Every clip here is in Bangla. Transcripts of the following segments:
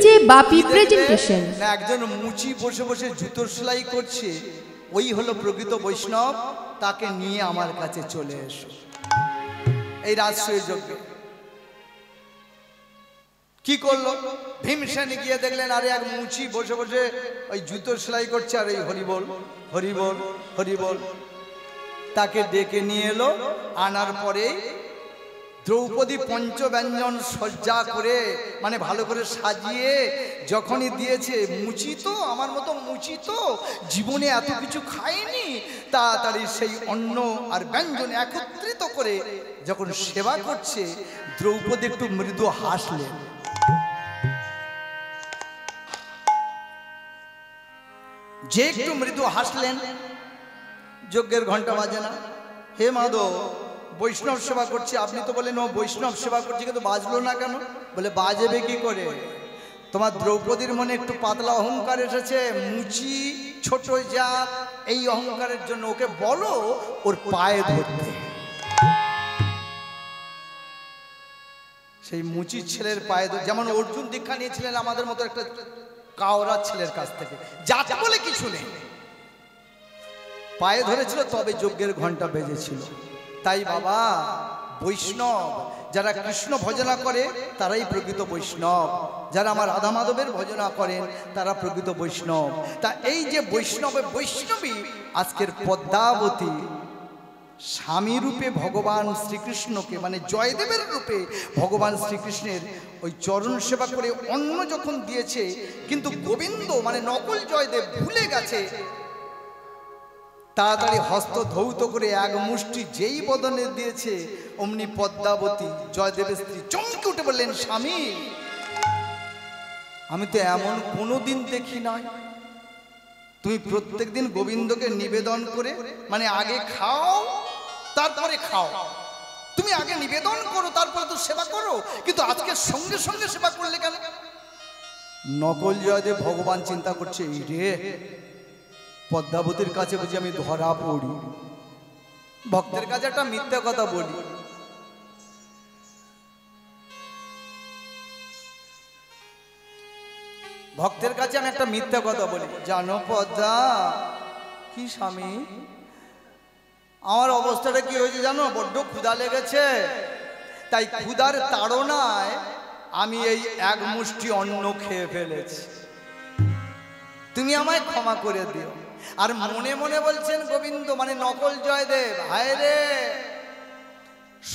ডিজে বাপি প্রেজেন্টেশন। একজন মুচি বসে বসে জুতোর সেলাই করছে, ওই হলো প্রকৃত বৈষ্ণব, তাকে নিয়ে আমার কাছে চলে এসো এই রাজসূয় যজ্ঞে। কি করলো? ভীমসেন গিয়ে দেখলেন আরে এক মুচি বসে বসে ওই জুতোর সেলাই করছে, আর এই হরিবল হরিবল হরিবল। তাকে ডেকে নিয়ে এলো, আনার পরে দ্রৌপদী পঞ্চব্যঞ্জন সজ্জা করে মানে ভালো করে সাজিয়ে যখনই দিয়েছে, মুচি তো আমার মতো মুচি তো জীবনে এত কিছু খায়নি, তাড়াতাড়ি সেই অন্ন আর ব্যঞ্জন একত্রিত করে যখন সেবা করছে, দ্রৌপদী একটু মৃদু হাসলেন। যে একটু মৃদু হাসলেন, যজ্ঞের ঘন্টা বাজে না। হে মাধব, বৈষ্ণব সেবা করছি, আপনি তো বলেন ও বৈষ্ণব সেবা করছি, কিন্তু বাজলো না কেন? বলে বাজবে কি করে? তোমার দ্রৌপদীর মনে একটু পাতলা অহংকার এসেছে, মুচি ছোট জাত, এই অহংকারের জন্য ওকে বলো ওর পায়ে ধরতে। সেই মুচির ছেলের পায়ে ধরে, যেমন অর্জুন দীক্ষা নিয়েছিলেন আমাদের মতো একটা কাওরা ছেলের কাছ থেকে, জাত বলে কিছু নেই, পায়ে ধরেছিল, তবে যজ্ঞের ঘন্টা বেজেছিল। তাই বাবা, বৈষ্ণব যারা কৃষ্ণ ভজনা করে তারাই প্রকৃত বৈষ্ণব, যারা আমার রাধা মাধবের ভজনা করেন তারা প্রকৃত বৈষ্ণব। তা এই যে বৈষ্ণবে বৈষ্ণবী, আজকের পদ্মাবতী স্বামী রূপে ভগবান শ্রীকৃষ্ণকে মানে জয়দেবের রূপে ভগবান শ্রীকৃষ্ণের ওই চরণ সেবা করে অন্ন যখন দিয়েছে, কিন্তু গোবিন্দ মানে নকল জয়দেব ভুলে গেছে, তাড়াতাড়ি হস্ত ধৌত করে এক মুষ্টি যেই বদনে দিয়েছে, অমনি পদ্মাবতী জয়দেবের স্ত্রী চমকে উঠে বললেন, স্বামী আমি তো এমন কোনোদিন দেখি নাই, তুমি প্রত্যেক দিন গোবিন্দকে নিবেদন করে মানে আগে খাও তারপরে খাও, তুমি আগে নিবেদন করো তারপরে তো সেবা করো, কিন্তু আজকে সঙ্গে সঙ্গে সেবা করলে কেন? নকল জয়দেব ভগবান চিন্তা করছে, এই রে পদ্মাবতীর কাছে বুঝি আমি ধরা পড়ি, ভক্তের কাছে একটা মিথ্যা কথা বলি। ভক্তের কাছে আমি একটা মিথ্যা কথা বলি, জানো পদ্মা কি স্বামী আমার অবস্থাটা কি হয়েছে জানো? বড্ড ক্ষুধা লেগেছে, তাই ক্ষুধার তাড়নায় আমি এই এক মুষ্টি অন্ন খেয়ে ফেলেছি, তুমি আমায় ক্ষমা করে দিও। আর মনে মনে বলছেন গোবিন্দ মানে নকল জয়দেব, হায় রে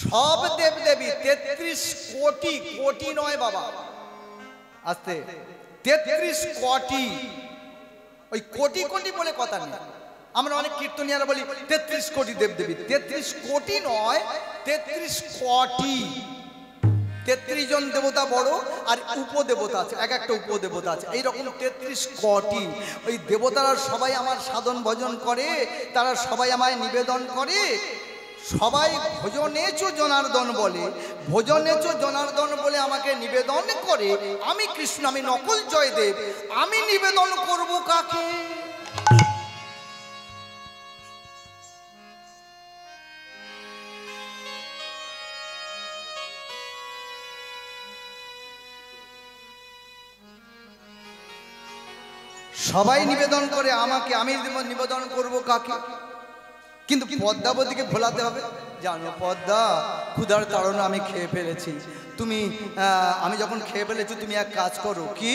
সব দেবদেবী 33 কোটি, কোটি নয় বাবা, আস্তে 33 কোটি, ওই কোটি কোটি বলে কথা নেই, আমরা অনেক কীর্তনিয়ারা বলি 33 কোটি দেবদেবী, 33 কোটি নয় 33 কোটি। 33 জন দেবতা বড় আর উপদেবতা আছে, এক একটা উপদেবতা আছে, এইরকম 33 কোটি। ওই দেবতারা সবাই আমার সাধন ভজন করে, তারা সবাই আমায় নিবেদন করে, সবাই ভোজনেচ জনার্দন বলে, ভোজনেচ জনার্দন বলে আমাকে নিবেদন করে। আমি কৃষ্ণ, আমি নকল জয়দেব, আমি নিবেদন করব কাকে? সবাই নিবেদন করে আমাকে, আমি নিবেদন করব কাকে? কিন্তু পদ্মাবতীকে ভোলাতে হবে, জানো পদ্মা ক্ষুধার তাড়না আমি খেয়ে ফেলেছি, তুমি আমি যখন খেয়ে ফেলেছি তুমি এক কাজ করো, কি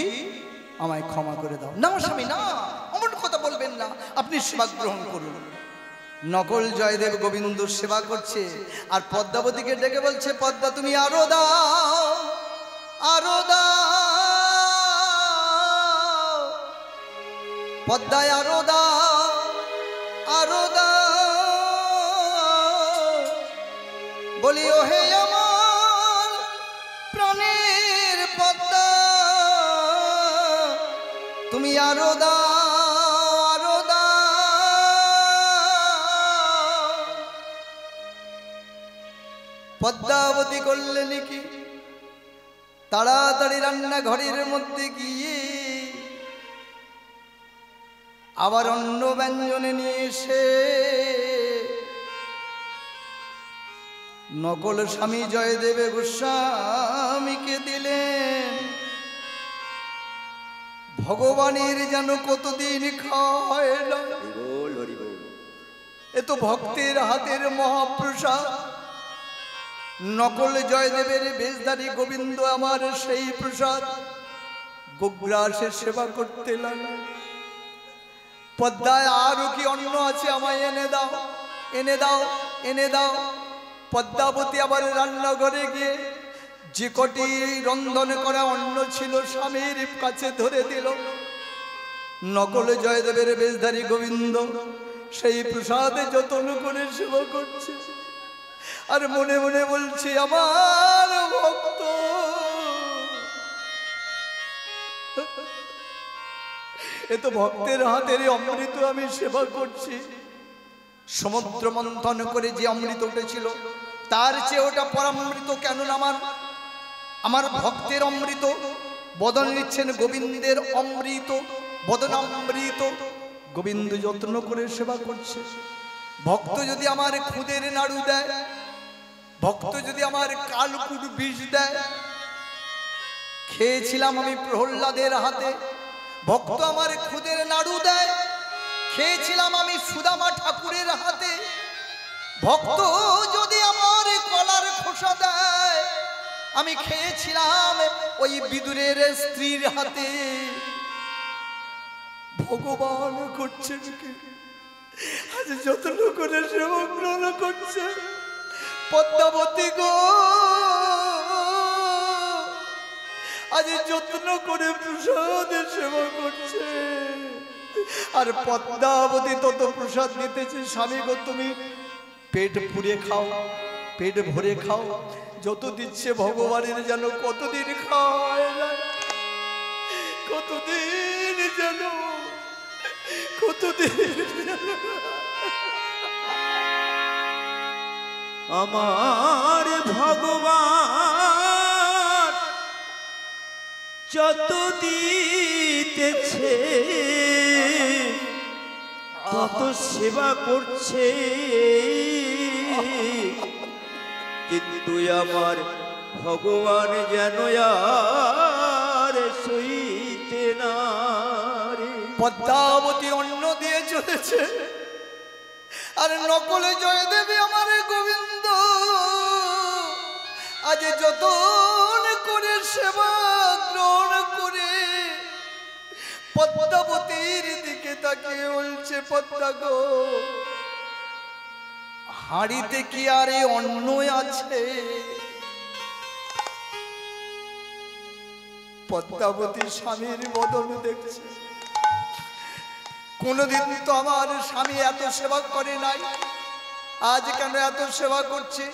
আমায় ক্ষমা করে দাও। না স্বামী না, অমন কথা বলবেন না, আপনি সেবা গ্রহণ করুন। নকল জয়দেব গোবিন্দ সেবা করছে আর পদ্মাবতীকে ডেকে বলছে, পদ্মা তুমি আরো দাও, আরো দাও, পদ্মায় আরো দাও, আরো দাও, বলি ও হে আমার প্রাণের পদ্মা, তুমি আরো দাও, আরো দাও। পদ্মাবতী করলেন কি, তাড়াতাড়ি রান্নাঘরের মধ্যে গিয়ে আবার অন্য ব্যঞ্জনে নিয়ে এসে নকল স্বামী জয়দেব গোস্বামীকে দিলেন। ভগবানের যেন কতদিন খায় না। এ তো ভক্তের হাতের মহাপ্রসাদ। নকল জয়দেবের বেশধারী গোবিন্দ আমার সেই প্রসাদ গোগ্রাসে সেবা করতে লাগে। পদ্মায় আরো কি অন্ন আছে, আমায় এনে দাও, এনে দাও, এনে দাও। পদ্মাবতী আবার রান্নাঘরে গিয়ে যে কটি রন্ধন করা অন্ন ছিল স্বামীর কাছে ধরে দিল। নকল জয়দেবের বেশধারী গোবিন্দ সেই প্রসাদে যত্ন করে সেবা করছে, আর মনে মনে বলছে আমার ভক্ত এ তো ভক্তের হাতের অমৃত আমি সেবা করছি। সমুদ্র মন্থন করে যে অমৃত উঠেছিল তার চেয়ে ওটা পরামৃত কেন না? আমার ভক্তের অমৃত বদন নিচ্ছেন গোবিন্দের অমৃত, বদনামৃত। গোবিন্দ যত্ন করে সেবা করছে। ভক্ত যদি আমার খুদের নাড়ু দেয়, ভক্ত যদি আমার কালকুট বিষ দেয়, খেয়েছিলাম আমি প্রহ্লাদের হাতে। ভক্ত আমার খুদের নাড়ু দেয়, খেয়েছিলাম আমি সুদামা ঠাকুরের হাতে। ভক্ত যদি আমার কলার খোসা দেয়, আমি খেয়েছিলাম ওই বিদুরের স্ত্রীর হাতে। ভগবান করছেন কি? আজ যত্ন করে সেবা গ্রহণ করছে। পদ্মাবতী গো, আজ যত্ন করে প্রসাদের সেবা করছে। আর পদ্মাবতী তত প্রসাদ দিতেছে। স্বামী গো, তুমি পেট পুড়ে খাও, পেট ভরে খাও। যত দিচ্ছে ভগবানের যেন কতদিন খাওয়ায় না, কতদিন যেন, কতদিন। আমার ভগবান যত দিতেছে তত সেবা করছে, কিন্তু আমার ভগবান যেন আর সইতে না রে। পদ্মাবতী অন্ন দিয়ে চলেছে, আর নকলে জয়দেবী আমার গোবিন্দ আজ যতন করে সেবা গ্রহণ করে পদ্মাবতীর দিকে তাকিয়ে বলছে, পদ্মা গো, হাঁড়িতে কি আর অন্ন আছে? পদ্মাবতী স্বামীর বদন দেখছে। কোনদিন তো আমার স্বামী এত সেবা করে নাই, আজ কেন এত সেবা করছে?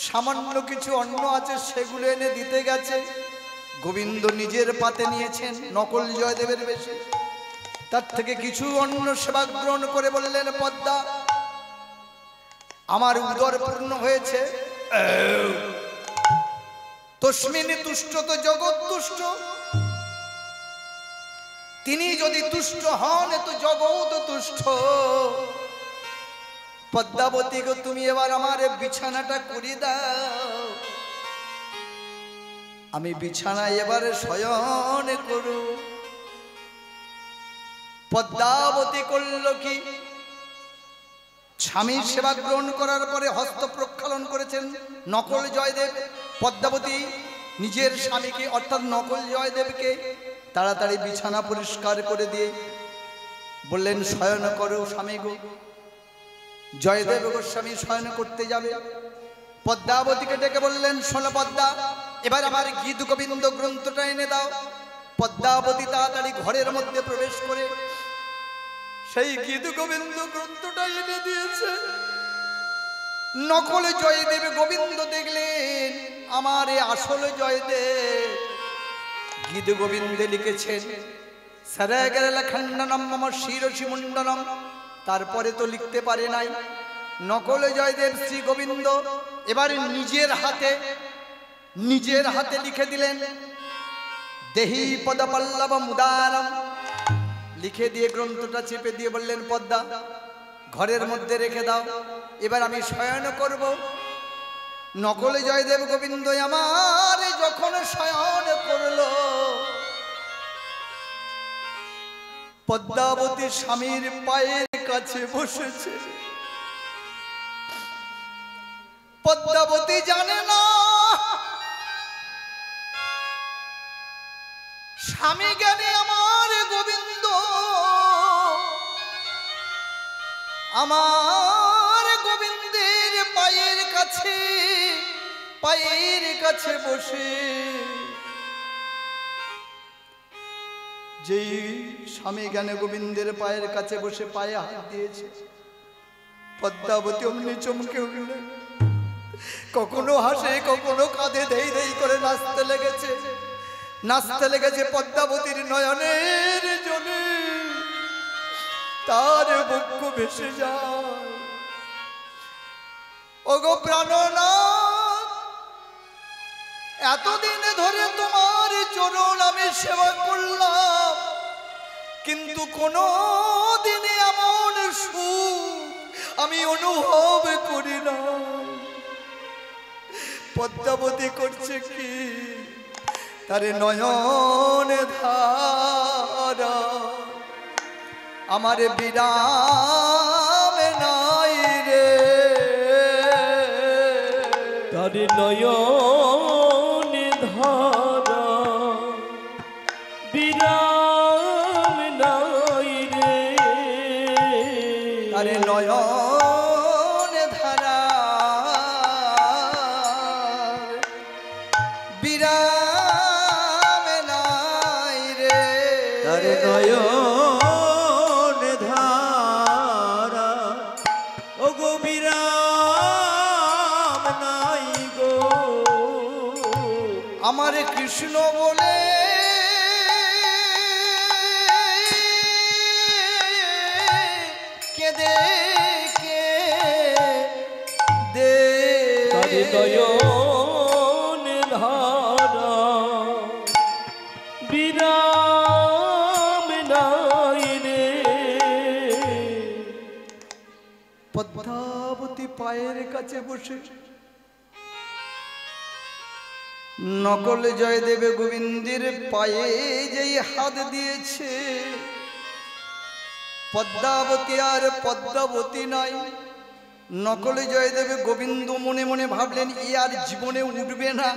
সামান্য কিছু অন্ন আছে, সেগুলো এনে দিতে গেছে। গোবিন্দ নিজের পাতে নিয়েছেন নকল জয়দেবের বেশে, তার থেকে কিছু অন্ন সেবা গ্রহণ করে বললেন, পদ্মা আমার উদর পূর্ণ হয়েছে। তস্মিন তুষ্ট তো জগৎ তুষ্ট। তিনি যদি তুষ্ট হন তো জগৎ তুষ্ট। পদ্মাবতী গো, তুমি এবার আমার বিছানাটা করে দাও, আমি বিছানায় এবারে শয়ন করু। পদ্মাবতী করল কি? স্বামীর সেবা গ্রহণ করার পরে হস্ত প্রক্ষালন করেছেন নকল জয়দেব। পদ্মাবতী নিজের স্বামীকে অর্থাৎ নকল জয়দেবকে তাড়াতাড়ি বিছানা পরিষ্কার করে দিয়ে বললেন, শয়ন করো স্বামী গো। জয়দেব গোস্বামী শয়ন করতে যাবে। পদ্মাবতীকে ডেকে বললেন, শোনো পদ্মা, এবার আমার গীত গোবিন্দ গ্রন্থটা এনে দাও। পদ্মাবতী তাড়াতাড়ি ঘরের মধ্যে প্রবেশ করে সেই গীত গোবিন্দ গ্রন্থটা এনে দিয়েছে। নকল জয়দেব গোবিন্দ দেখলেন আমার আসল জয়দেব। গীত গোবিন্দে লিখেছেন খণ্ডনম মম শিরসি মুন্ডনম। তারপরে তো লিখতে পারে নাই। নকল জয়দেব শ্রী গোবিন্দ এবারে নিজের হাতে লিখে দিলেন, দেহি পদপল্লব মুদারম। লিখে দিয়ে গ্রন্থটা চেপে দিয়ে বললেন, পদ্মা ঘরের মধ্যে রেখে দাও, এবার আমি শয়ন করব। নকল জয়দেব গোবিন্দ আমার যখন শয়ন করল, পদ্মাবতী স্বামীর পায়ের কাছে বসেছে। পদ্মাবতী জানে না স্বামী জ্ঞানী আমার গোবিন্দ আমার গোবিন্দের পায়ের কাছে বসে যেই স্বামী জ্ঞানে গোবিন্দের পায়ের কাছে বসে পায়ে হাত দিয়েছে, পদ্মাবতী অমনি চমকে উঠল। কখনো হাসে কখনো কাঁধে ধেই ধেই করে নাচতে লেগেছে। পদ্মাবতীর নয়নের জলে তার বক্ষ ভেসে যায়। ওগো প্রাণনাথ, এতদিন ধরে তোমার চরণ আমি সেবা করলাম, কিন্তু কোনো দিনে এমন সুখ আমি অনুভব করি না। পদ্মাবতী করছে কি, তারে নয়ন ধারা আমার বিরাম নাই রে, তারে নয়ন ধারা বিরাম নাই রে, তারে নয়ন ধারা বিরাম নাই রে, তারে নয়ন ধারা ও গো বিরাম নাই গো। আমার কৃষ্ণ বলে কেঁদে কেঁদে তারে নয়ন ধারা বিরাম নাই রে। পদ্মাবতী পায়ের কাছে বসে নকল জয়দেব গোবিন্দের পায়ে যেই হাত দিয়েছে, পদ্মাবতী আর পদ্মাবতী নাই। নকল জয়দেব গোবিন্দ মনে মনে ভাবলেন এ আর জীবনে উঠবে না।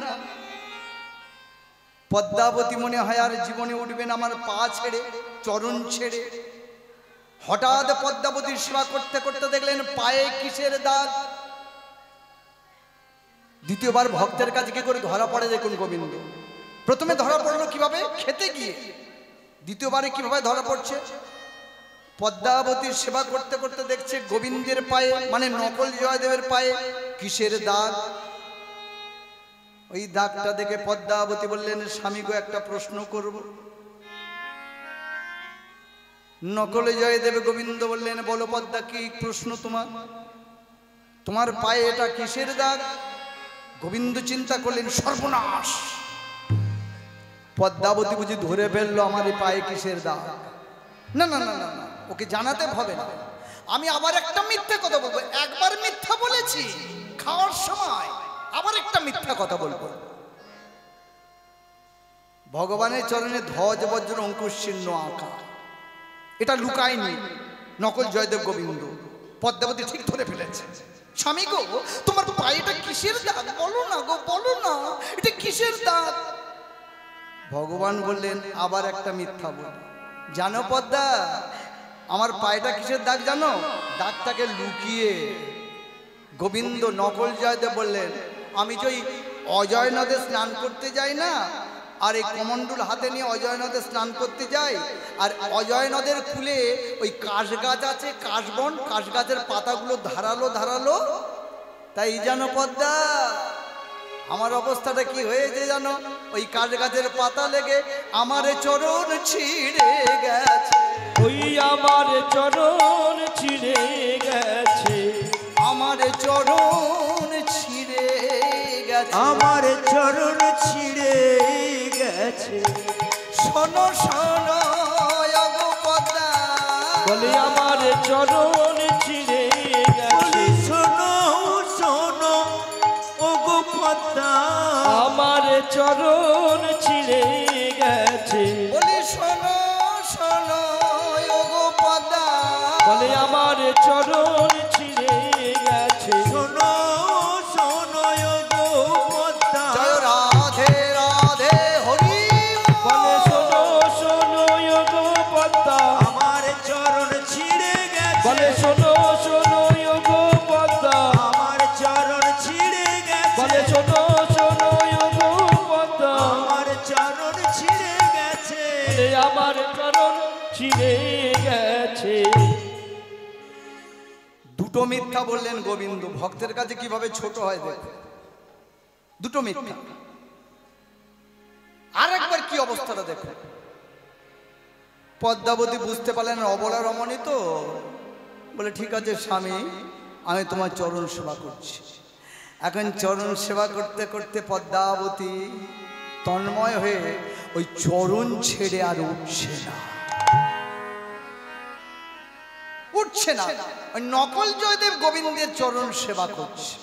পদ্মাবতী মনে হয় আর জীবনে উঠবে না আমার পা ছেড়ে চরণ ছেড়ে। হঠাৎ পদ্মাবতীর সেবা করতে করতে দেখলেন পায়ে কিসের দাগ। দ্বিতীয়বার ভক্তের কাছে কি করে ধরা পড়ে দেখুন গোবিন্দ। প্রথমে ধরা পড়লো কিভাবে, খেতে গিয়ে। দ্বিতীয়বারে কিভাবে ধরা পড়ছে, পদ্মাবতীর সেবা করতে করতে দেখছে গোবিন্দের পায়ে মানে নকল জয়দেবের পায়ে কিসের দাগ। ওই দাগটা দেখে পদ্মাবতী বললেন স্বামী গো একটা প্রশ্ন করব। নকল জয়দেব গোবিন্দ বললেন বলো পদ্মা কি প্রশ্ন তোমার, তোমার পায়ে এটা কিসের দাগ। গোবিন্দ চিন্তা করলেন সর্বনাশ, পদ্মাবতী বুঝি ধরে ফেললো আমার এই পায়ে কিসের দাগ। না না না না না, ওকে জানাতে হবে না। আমি আবার একটা মিথ্যে কথা বলবো। একবার মিথ্যা বলেছি খাওয়ার সময়, আবার একটা মিথ্যা কথা বলবো। ভগবানের চরণে ধ্বজ বজ্র অঙ্কুশ চিহ্ন আঁকা, এটা লুকায়নি নকল জয়দেব গোবিন্দ। পদ্মাবতী ঠিক ধরে ফেলেছে। স্বামী গো তোমার পায়েটা কিসের দাগ, বলো না গো বলো না, এটা কিসের দাগ। ভগবান বললেন আবার একটা মিথ্যা বল। জানো পদ্মা আমার পায়েটা কিসের দাগ জানো, দাগটাকে লুকিয়ে গোবিন্দ নকল জয়দেব বললেন আমি যে অজয় নদে স্নান করতে যাই না, আর এই কমণ্ডল হাতে নিয়ে অজয় নদে স্নান করতে যাই, আর অজয় নদের কূলে ওই কাশ গাছ আছে, কাশবন, কাশ গাছের পাতাগুলো ধারালো ধারালো, তাই জানো পদ্মা আমার অবস্থাটা কি হয়েছে জানো, ওই কাশ গাছের পাতা লেগে আমার চরণ ছিঁড়ে গেছে। ওই আমার চরণ ছিঁড়ে গেছে, আমার চরণ ছিঁড়ে গেছে, আমার চরণ ছিঁড়ে গেছে। শোনো শোনো ওগো পদ্মা, বলে আমার চরণ ছিঁড়ে গেছে। শোনো শোনো ও গো পদ্মা, আমার চরণ ছিঁড়ে গেছে। বলি শোনো শোনো বলে আমার চরণ ছিঁড়ে গেছে। শোনো শোনো গো পদ্মা জয় রাধে রাধে হরি বলে শোনো শোনো গো পদ্মা, আমার চরণ ছিঁড়ে গেছে বলে শোনো শোনো গো পদ্মা, আমার চরণ ছিঁড়ে গেছে বলে শোনো শোনো গো পদ্মা, আমার চরণ ছিঁড়ে গেছে বলে আমার চরণ ছিঁড়ে গেছে। দুটো মিথ্যা বললেন গোবিন্দ, ভক্তের কাছে কিভাবে ছোট হয় দেখো, দুটো মিথ্যা। আর একবার কি অবস্থাটা দেখো, পদ্মাবতী বুঝতে পারলেন অবলা রমণী তো, বলে ঠিক আছে স্বামী, আমি তোমার চরণ সেবা করছি। এখন চরণ সেবা করতে করতে পদ্মাবতী তন্ময় হয়ে ওই চরণ ছেড়ে আর উঠছে না, উঠছে না। ওই নকল জয়দেব গোবিন্দের চরণ সেবা করছে।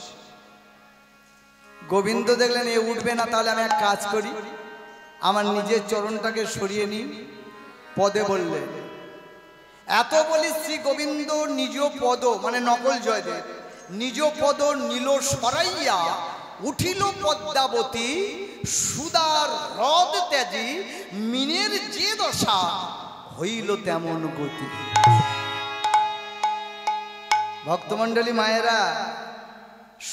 গোবিন্দ দেখলেন এ উঠবে না, তাহলে আমি এক কাজ করি, আমার নিজের চরণটাকে সরিয়ে নিই। পদে বললেন, এত বলি শ্রী গোবিন্দ নিজ পদ, মানে নকল জয়দেব নিজ পদ নীল সরাইয়া উঠিল পদ্মাবতী, সুদার হ্রদ ত্যাজি মিনের যে দশা হইল তেমন গতি। ভক্তমণ্ডলী মায়েরা,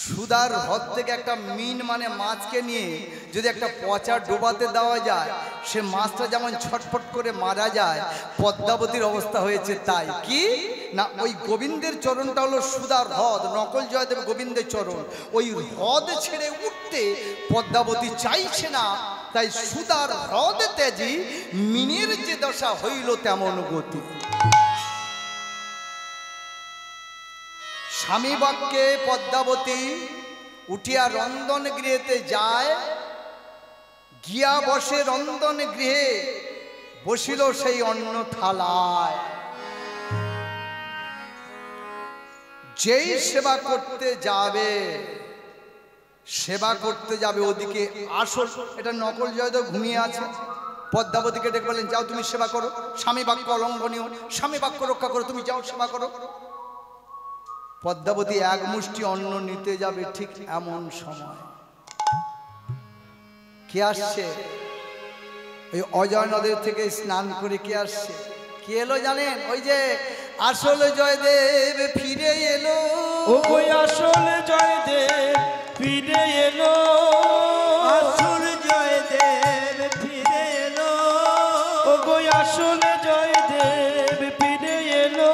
সুদার হ্রদ থেকে একটা মিন মানে মাছকে নিয়ে যদি একটা পচা ডোবাতে দেওয়া যায়, সে মাছটা যেমন ছটফট করে মারা যায়, পদ্মাবতীর অবস্থা হয়েছে তাই। কি না, ওই গোবিন্দের চরণটা হলো সুদার হ্রদ, নকল জয়দেব গোবিন্দের চরণ, ওই হ্রদ ছেড়ে উঠতে পদ্মাবতী চাইছে না, তাই সুদার হ্রদ তেজি মিনের যে দশা হইল তেমন গতি। স্বামী বাক্যে পদ্মাবতী উঠিয়া রন্ধন গৃহেতে যায়, গিয়া বসে রন্ধন গৃহে, বসিল সেই অন্ন থালায়। যেই সেবা করতে যাবে, সেবা করতে যাবে ওদিকে আসল, এটা নকল জয়দেব ঘুমিয়ে আছে। পদ্মাবতীকে ডেকে বলেন, যাও তুমি সেবা করো, স্বামী বাক্য অলঙ্ঘনীয়, স্বামী বাক্য রক্ষা করো, তুমি যাও সেবা করো। পদ্মাবতী এক মুষ্টি অন্ন নিতে যাবে, ঠিক এমন সময় কে আসছে? ওই অজয় নদের থেকে স্নান করে কে আসছে? কে এলো জানেন? ওই যে আসল জয়দেব ফিরে এলো। ও গো আসল জয়দেব ফিরে এলো, আসল জয়দেব ফিরে এলো ও গো আসল জয়দেব ফিরে এলো,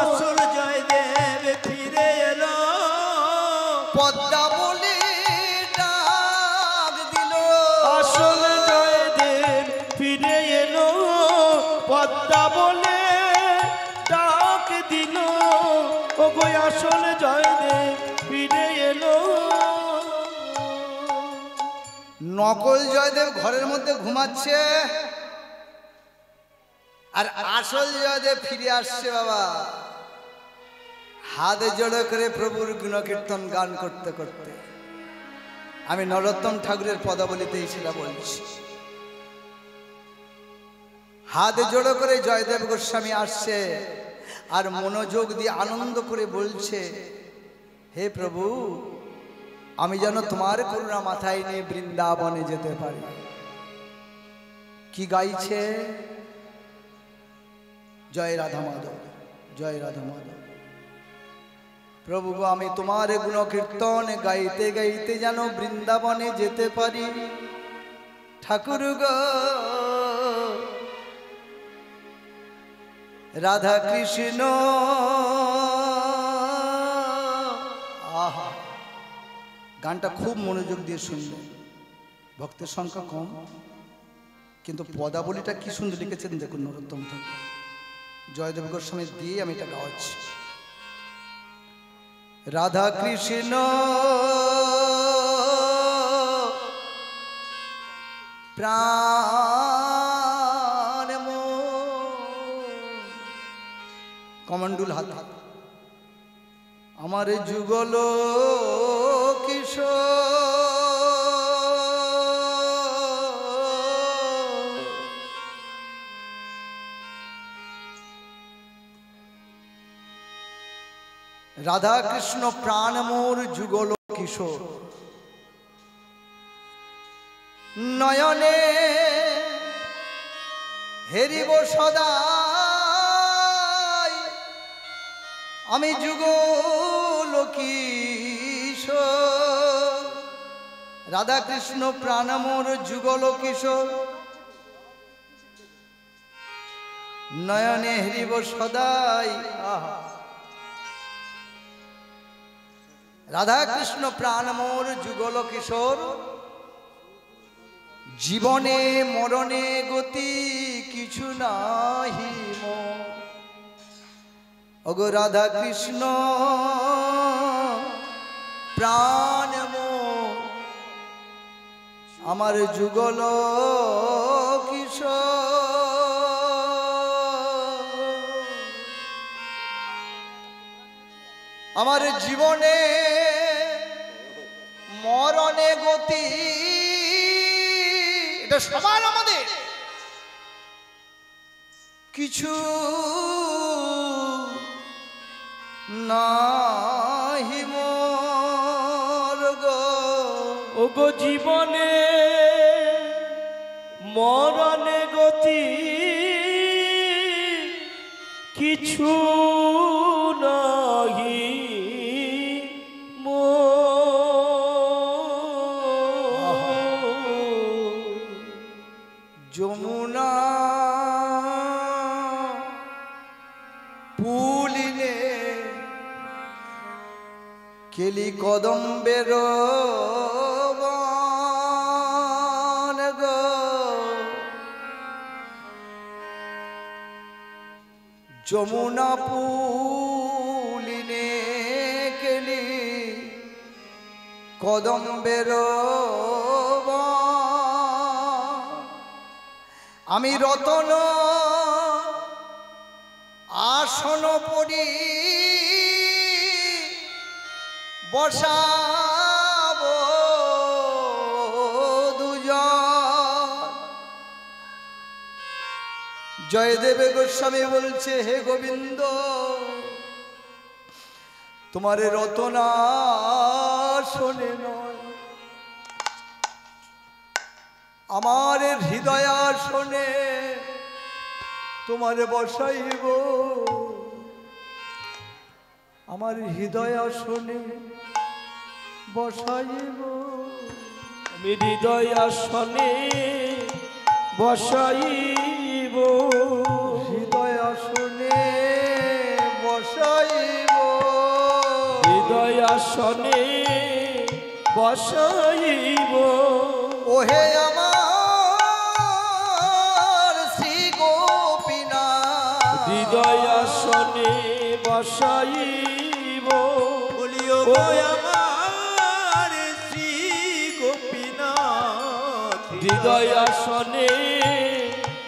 আসল জয়দেব ফিরে এলো পদ্মা বলে ডাক দিল, আসল জয়দেব ফিরে এলো, পদ্মা বলে ডাক দিল, ও গো আসল জয়দেব ফিরে এলো। নকল জয়দেব ঘরের মধ্যে ঘুমাচ্ছে, আর আসল জয়দেব ফিরে আসছে। বাবা হাত জোড়ো করে প্রভুর গুণকীর্তন গান করতে করতে, আমি নরোত্তম ঠাকুরের পদাবলিতেই সেটা বলছি। হাত জোড়ো করে জয়দেব গোস্বামী আসছে, আর মনোযোগ দিয়ে আনন্দ করে বলছে, হে প্রভু, আমি যেন তোমার করুণা মাথায় নিয়ে বৃন্দাবনে যেতে পারি। কি গাইছে? জয় রাধা মাধব, জয় রাধা মাধব। প্রভু গো, আমি তোমার গুণকীর্তন গাইতে গাইতে যেন বৃন্দাবনে যেতে পারি। ঠাকুর গো, রাধা কৃষ্ণ, আহা, গানটা খুব মনোযোগ দিয়ে শুনবেন। ভক্তের সংখ্যা কম, কিন্তু পদাবলীটা কি সুন্দর লিখেছেন দেখুন নরোত্তম ঠাকুর। জয়দেব গোস্বামী দিয়ে আমি এটা গাওয়াচ্ছি। রাধা কৃষ্ণ প্রাণ কমণ্ডুল হাত, আমার যুগল কিশোর, রাধা কৃষ্ণ প্রাণ মোর যুগল কিশোর, নয়নে হেরিব সদাই আমি যুগল কিশোর। রাধা কৃষ্ণ প্রাণ মোর যুগল কিশোর, নয়নে হেরিব সদাই। রাধা কৃষ্ণ প্রাণ মোর যুগল কিশোর, জীবনে মরণে গতি কিছু নাহি মোর। ওগো রাধা কৃষ্ণ প্রাণ মোর আমার যুগল কিশোর। আমার জীবনে মরণে গতি, এটা সবার আমাদের কিছু নাহি মোর গো। ওগো জীবনে মরণে গতি কিছু নাহি যমুনা পুলিনে কেলি কদম্বের বন গো। যমুনা পুলিনে কেলি কদম্বের বন। আমি রতন আসন পড়ি বসাব দুজন। জয়দেব গোস্বামী বলছে, হে গোবিন্দ তোমার রতনা শোনে নয়, আমার হৃদয় শোনে তোমার বসাইব। আমার হৃদয় শোনে বসাইব। আমি হৃদয় আসনে বসাইব, হৃদয় আসনে বসাইব। হৃদয় আসনে বসাইব। ওহে আমার শ্রী গোপীনাথ, হৃদয় আসনে বসাইব। বলিও গো আমার শ্রী গোপীনাথ, হৃদয় আসনে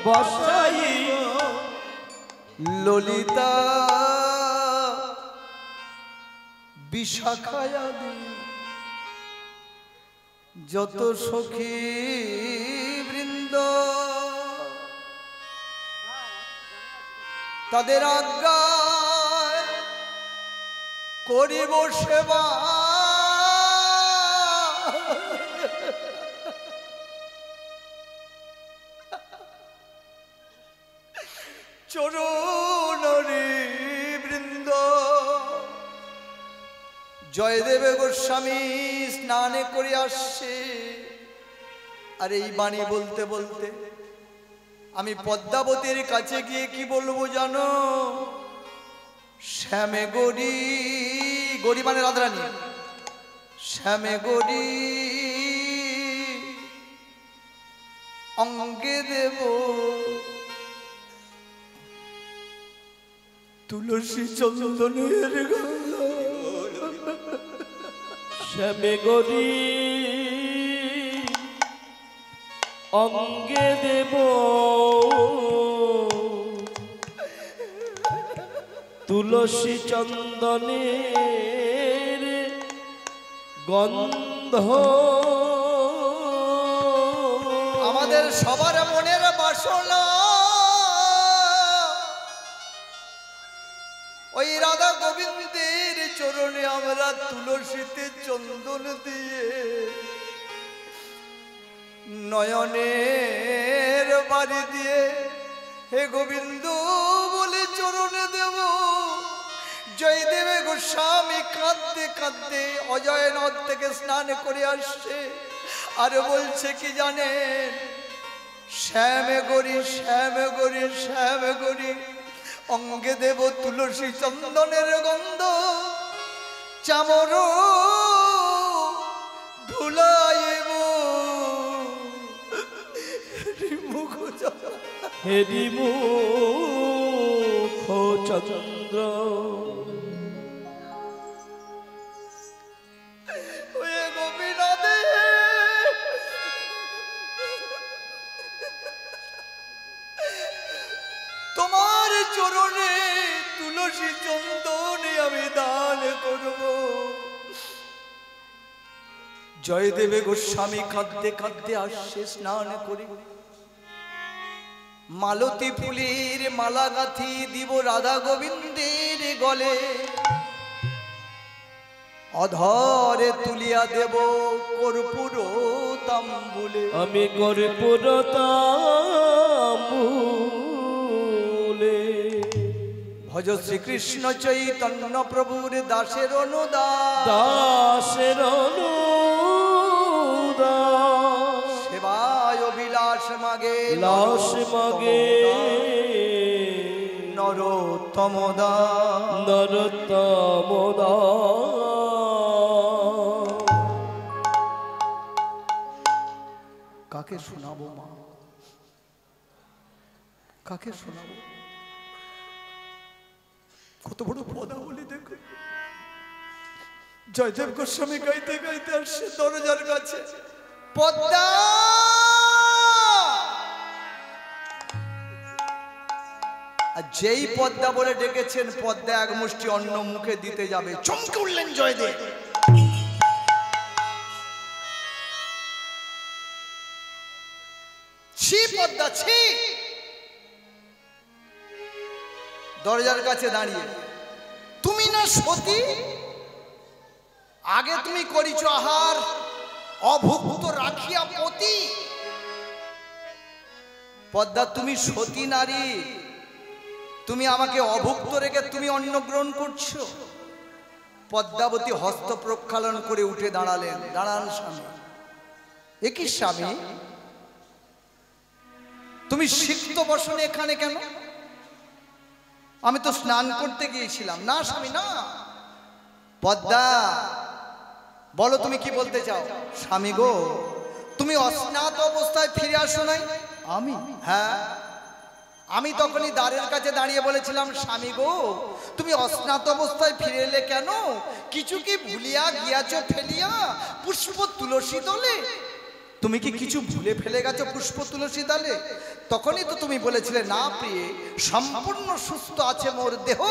বসাইব। ললিতা বিশাখায়াদি যত সখী বৃন্দ, তাদের আজ্ঞায় করিব সেবা। চরুণরী বৃন্দ। জয়দেব গোস্বামী স্নানে করে আসছে, আর এই বাণী বলতে বলতে আমি পদ্মাবতীর কাছে গিয়ে কি বলবো জানো? শ্যামে গরি, গরি মানে রাধারানী, শ্যামে গরি অঙ্গে দেব তুলসী চন্দনের গন্ধ। শ্যামে গরি অঙ্গে দেব তুলসী চন্দনের গন্ধ। আমাদের সবার মনের বাসনা ওই রাধা গোবিন্দের চরণে আমরা তুলসীতে চন্দন দিয়ে নয়নের বাড়ি দিয়ে হে গোবিন্দ বলে চরণে দেব। জয়দেবে গোস্বামী কাঁদতে কাঁদতে অজয় নদ থেকে স্নান করে আসছে আর বলছে কি জানেন, শ্যাম গরি শ্যাম গরি শ্যাম গরি অঙ্গে দেব তুলসী চন্দনের গন্ধ, চামর ধুলাইব হেরি মুখ চন্দ্র গোপীনাথে তোমার চরণে তুলসী চন্দনে আমি দান করব। জয়দেবে গোস্বামী কাঁদতে কাঁদতে আসছে স্নান করে, মালতী ফুলের মালা গাঁথি দিব রাধা গোবিন্দের গলে, অধরে তুলিয়া দেব কর্পূর তাম্বুলে। আমি কর্পূর তাম্বুলে ভজ শ্রীকৃষ্ণ চৈতন্য প্রভুর দাসের অনুদাস, দাসের অনুদাস সেবায় অভিলাষ মাগে লাশ মাগে নরোত্তম দাস, নরোত্তম দাস। কাকে শোনাবো মা, কাকে শোনাবো? কত বড় পদা বলি দেখো। জয়দেব গোস্বামী গাইতে গাইতে আসছে দরজার কাছে, পদ্মা আর যেই পদ্মা বলে ডেকেছেন, পদ্মা এক মুষ্টি অন্ন মুখে দিতে যাবে, চমকে উঠলেন জয়দেব। ছি পদ্মা ছি। দরজার কাছে দাঁড়িয়ে, তুমি না সতী? আগে তুমি করিছ আহার, অভুক্ত রাখিয়া পতি। পদ্মা তুমি সতী নারী, তুমি আমাকে অভুক্ত রেখে তুমি অন্ন গ্রহণ করছো? পদ্মাবতী হস্ত প্রক্ষালন করে উঠে দাঁড়ালেন। দাঁড়ান স্বামী। এ কি স্বামী, তুমি সিক্ত বসনে এখানে কেন? আমি তো স্নান করতে গিয়েছিলাম। না স্বামী না। পদ্মা বলো তুমি কি বলতে চাও? স্বামী গো, তুমি অস্নাত অবস্থায় ফিরে আসো নাই? আমি? হ্যাঁ, আমি তখনই দ্বারের কাছে দাঁড়িয়ে বলেছিলাম, স্বামী গো তুমি অস্নাত অবস্থায় ফিরে এলে কেন? কিছু কি ভুলিয়া গিয়াছ ফেলিয়া পুষ্প তুলসী দলে? তুমি কি কিছু ভুলে ফেলে গেছো পুষ্প তুলসী দলে? তখনই তো তুমি বলেছিলে, না প্রিয়ে, সম্পূর্ণ সুস্থ আছে মোর দেহ,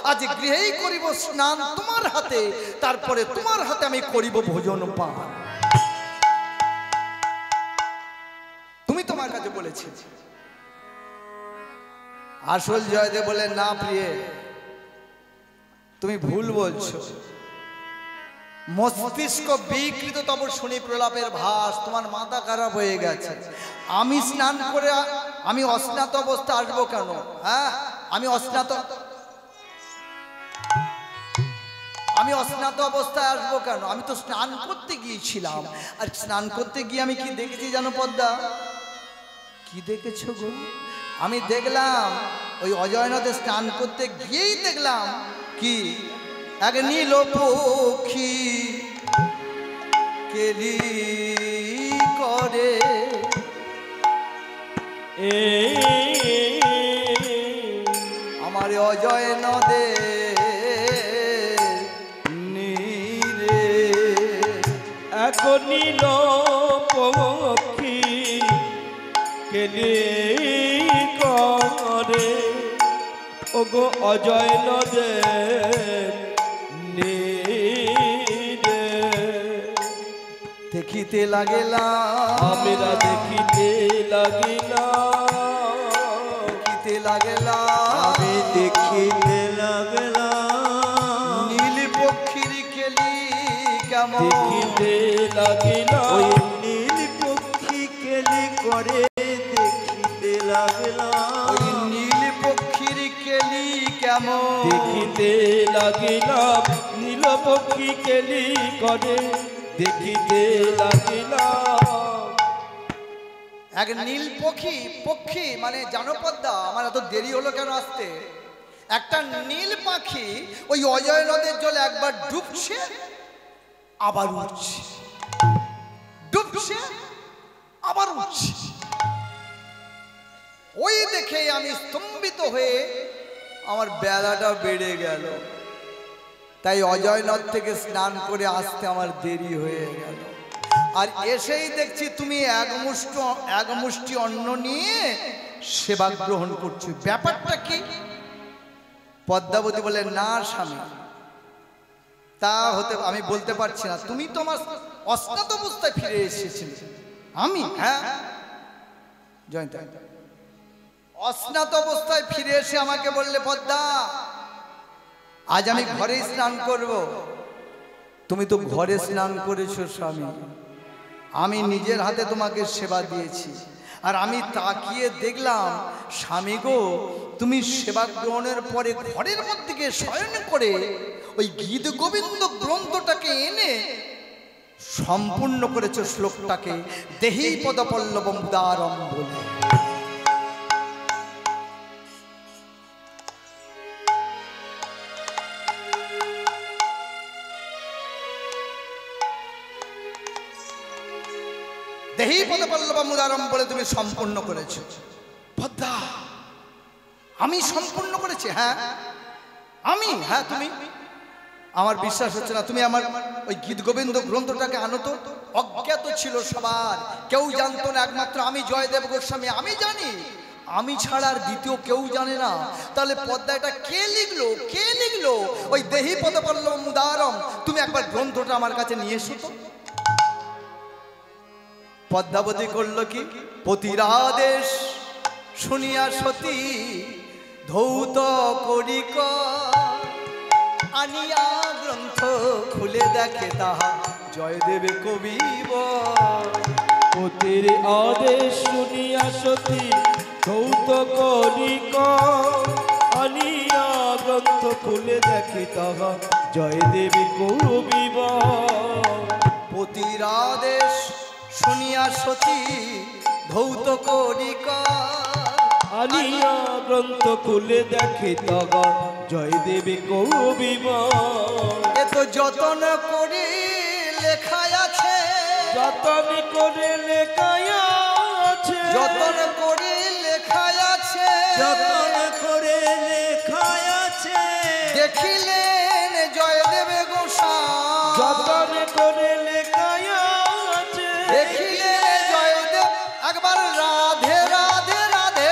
আজ গৃহেই করিব স্নান তোমার হাতে, তারপরে তোমার হাতে আমি করিব ভোজন পান। তুমি তোমার কাছে বলেছি। আসল জয়দেব বলে, না প্রিয়ে, তুমি ভুল বলছো। মস্তিষ্ক বিকৃত, তব শুনি প্রলাপের ভাস, তোমার মাথা খারাপ হয়ে গেছে। আমি স্নান করে আমি অস্নাত অবস্থা আসবো কেন? হ্যাঁ, আমি অস্নাত অবস্থায় আসবো কেন? আমি তো স্নান করতে গিয়েছিলাম। আর স্নান করতে গিয়ে আমি কি দেখেছি জানো পদ্মা? কি দেখেছো গো? আমি দেখলাম ওই অজয় নদে স্নান করতে গিয়েই দেখলাম কি এক নীল পক্ষী কেলি করে আমার অজয় নদে নীরে এক নীল পক্ষী কেলি করে ওগো অজয় নদে নীরে। দেখিতে লাগিলাম, আমরা দেখিতে লাগিলাম, দেখিতে লাগিলাম, আমি দেখিতে লাগলাম নীল পক্ষী কেমন দেখিতে লাগিলাম ওই নীল পক্ষী কেলি করে দেখিতে লাগলাম ওই নীল পক্ষীর কেলি কেমন দেখিতে লাগিলাম নীল পক্ষী কেলি করে দেখিতে লাগিলাম। এক নীল পক্ষী পক্ষী মানে জানো পদ্মা, আমার এত দেরি হলো কেন আসতে? একটা নীল পাখি ওই অজয় নদের জলে একবার ডুবছে আবার উঠছে, ডুবছে আবার উঠছে। ওই দেখে আমি স্তম্ভিত হয়ে আমার বেলাটা বেড়ে গেল, তাই অজয় নদ থেকে স্নান করে আসতে আমার দেরি হয়ে গেল। আর এসেই দেখছি তুমি এক মুষ্টি অন্ন নিয়ে সেবা গ্রহণ করছো, ব্যাপারটা কি? পদ্মাবতী বলে, না স্বামী, তা হতে আমি বলতে পারছি না। তুমি তো আমার অস্নাত অবস্থায় ফিরে এসেছিলে। আমি হ্যাঁ জয়ন্ত অস্নাত অবস্থায় ফিরে এসে আমাকে বললে, পদ্মা আজ আমি ঘরে স্নান করব। তুমি তো ঘরে স্নান করেছো স্বামী, আমি নিজের হাতে তোমাকে সেবা দিয়েছি। আর আমি তাকিয়ে দেখলাম, স্বামী গো, তুমি সেবা গ্রহণের পরে ঘরের মধ্যে গিয়ে শয়ন করে ওই গীত গোবিন্দ গ্রন্থটাকে এনে সম্পূর্ণ করেছো শ্লোকটাকে, দেহি পদপল্লবম উদারম বলে। দেহি পদপল্লবম উদারম বলে তুমি সম্পূর্ণ করেছো। পদ্মা, আমি সম্পূর্ণ করেছি? হ্যাঁ আমি। হ্যাঁ তুমি? আমার বিশ্বাস হচ্ছে না। তুমি আমার ওই গীত গোবিন্দ গ্রন্থটাকে আনো তো। অজ্ঞাত ছিল সবার, কেউ জানতো না, একমাত্র আমি জয়দেব গোস্বামী আমি জানি, আমি ছাড়া আর দ্বিতীয় কেউ জানে না। তাহলে পদ্মা এটা কে লিখলো? কে লিখলো ওই দেহি পদপল্লবম উদারম? তুমি একবার গ্রন্থটা আমার কাছে নিয়ে এসো তো। পদ্মাবতী করলো কি? পতির আদেশ শুনিয়া সতী ধৌত করিক আনিয়া গ্রন্থ খুলে দেখে তাহা জয়দেবে কবিব। পতির আদেশ শুনিয়া সতী ধৌত করিক আনিয়া গ্রন্থ খুলে দেখে তাহা জয়দেবী কবিব। পতির আদেশ শুনিয়া সতী ধৌত করিক আনিয়া গ্রন্থ খুলে দেখে তাহা জয়দেবী কবিব। এ তো যতন করি লেখায় আছে, যতন করে লেখায় আছে, যতন করি লেখায় আছে, যতন করে লেখায় আছে, দেখিলেন জয়দেবে গোস্বামী, যতন করে লেখায় আছে, দেখিলেন জয়দেব একবার রাধে রাধে রাধে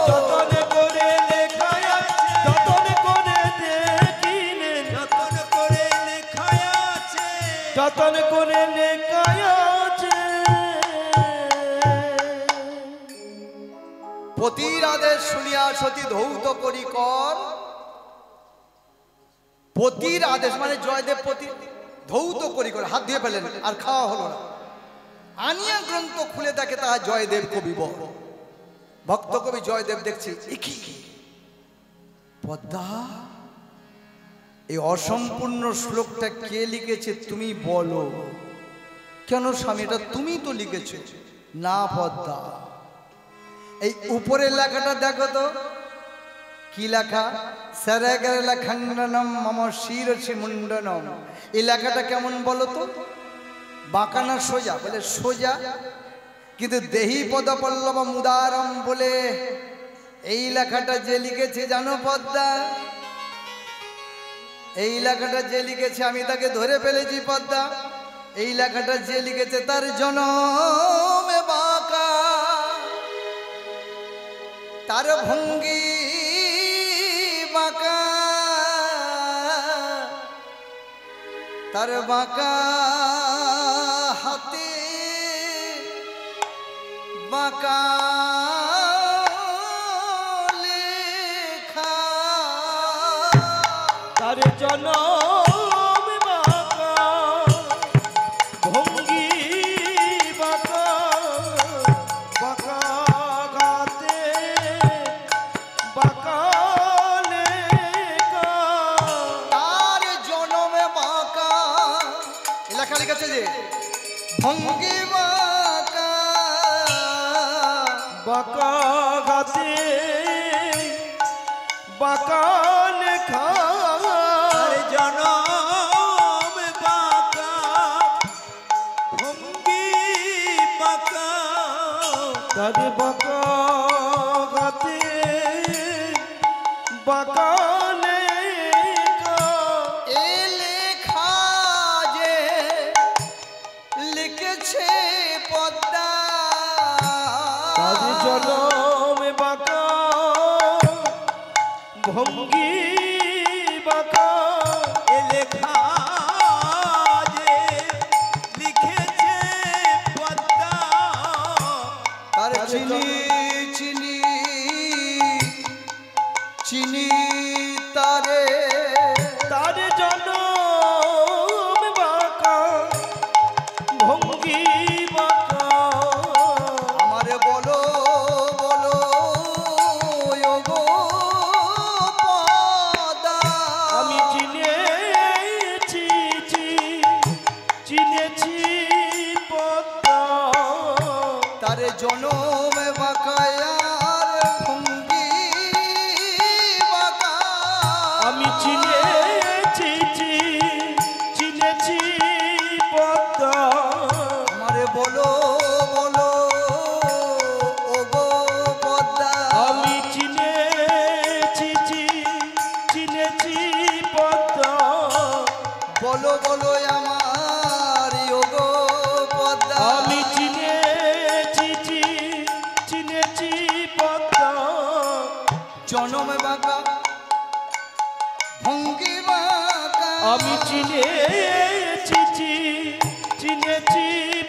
যতন করে লেখায় আছে, যতন করে দেখিলেন, যতন করে লেখায় আছে, যতন করে লেখায় আছে। পতির আদেশ শুনিয়া সতী ধৌত করি কর। পতির আদেশ মানে জয়দেব পতি ধৌত করি কর, হাত ধুয়ে ফেলেন, আর খাওয়া হলো না। আনিয়া গ্রন্থ খুলে দেখে তাহা জয়দেব কবি বল। ভক্ত কবি জয়দেব দেখছি, পদ্মা এই অসম্পূর্ণ শ্লোকটা কে লিখেছে তুমি বলো। কেন স্বামী, এটা তুমি তো লিখেছো। না পদ্মা, এই উপরের লেখাটা দেখো তো কি লেখা? সরগরল খণ্ডনম মম শিরসি মুন্ডনম। এই লেখাটা কেমন বলো তো? বাঁকা না সোজা? বলে সোজা। কিন্তু দেহি পদপল্লবম উদারম বলে এই লেখাটা যে লিখেছে জানো পদ্মা? এই লেখাটা যে লিখেছে আমি তাকে ধরে ফেলেছি পদ্মা। এই লেখাটা যে লিখেছে তার জনম বাঁকা, তার ভঙ্গি বাঁকা, তার বাঁকা হাতে বাঁকা লেখা, তার জনম বাঁকা, বাঁকা লেখা আর জনম বাঁকা ভঙ্গি বাঁকা তার বাঁকা গাতে বাঁকা লেখা এ লেখা যে লিখেছে পদ্মা তার জনম বাঁকা ভঙ্গি বাঁকা এ লেখা যে লিখেছে পদ্মা তার চিনি চিনি চিনি তারে তার জনম বাঁকা ভঙ্গি বাঁকা আমার বলো বলো ওগো পদ্মা আমি চিনেছি চিনেছি পদ্মা তার জনম বাঁকায়ার ভঙ্গি বাঁকা আমি চিনেছি চিনেছি পদ্মা আমার বলো বলো ওগো পদ্মা আমি চিনেছি চিনেছি পদ্মা বলো বলো আমার ওগো পদ্মা আমি চিনেছি চিনেছি পদ্মা জনম বাঁকা ভঙ্গি বাঁকা আমি চিনেছি চিনেছি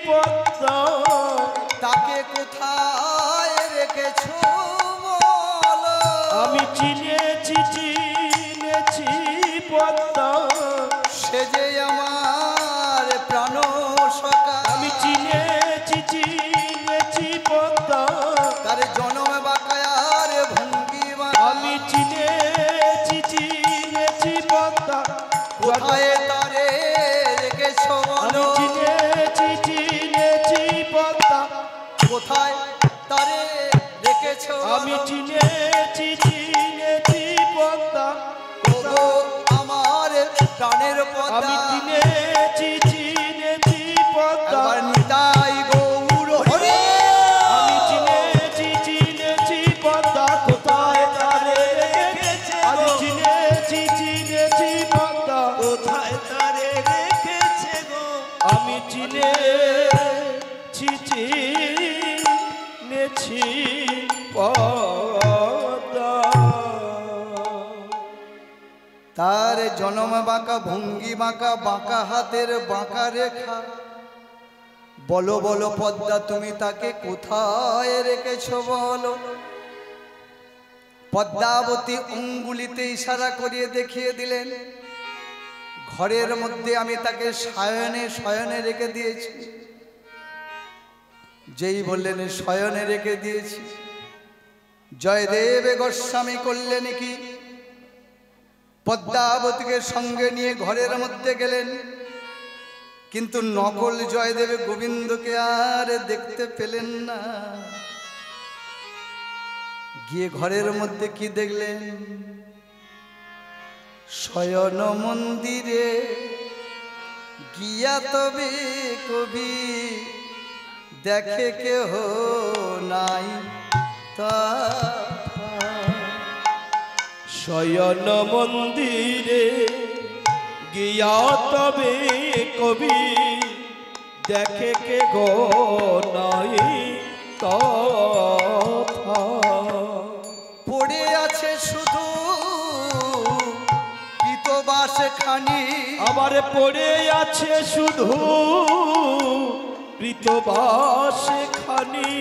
পদ্মা তাকে কোথায় রেখেছো বলো আমি চিনেছি চিনেছি পদ্মা সে যে আমার প্রাণ সখা আমি চিনেছি চিনেছি পদ্মা তার জনম বাঁকায়ার ভঙ্গি বাঁকা আমি চিনেছি চিনেছি পদ্মা কোথায় তারে রেখেছো আমি বলো চিনেছি চিনেছি পদ্মা কোথায় তারে রেখেছো আমি চিনেছি চিনেছি পদ্মা ওগো আমার প্রাণের আমি পদ্মা চিনেছি চিনেছি পদ্মা একবার নিতাই গৌর হরি আমি চিনেছি চিনেছি পদ্মা কোথায় তারে রেখেছে আমি চিনেছি চিনেছি পদ্মা কোথায় তারে রেখেছে গো আমি চিনেছি চিনেছি পদ্মা তার জনম বাঁকা ভঙ্গি বাঁকা বাঁকা হাতের বাঁকা রেখা বলো বলো পদ্মা তুমি তাকে কোথায় রেখেছো বলো পদ্মাবতী অঙ্গুলিতে ইশারা করিয়ে দেখিয়ে দিলেন ঘরের মধ্যে আমি তাকে শয়নে শয়নে রেখে দিয়েছি যেই বললেন শয়নে রেখে দিয়েছি জয়দেব গোস্বামী করলেন কি পদ্মাবতীকে সঙ্গে নিয়ে ঘরের মধ্যে গেলেন কিন্তু নকল জয়দেব গোবিন্দকে আর দেখতে পেলেন না গিয়ে ঘরের মধ্যে কি দেখলেন শয়ন মন্দিরে গিয়া তবে কবি দেখে কেহ নাই তা শয়ন মন্দিরে গিয়া তবে কবি দেখে কে গো নাই তথা পড়ে আছে শুধু পিতবাস খানি আমার পড়ে আছে শুধু প্রীতবাস খানি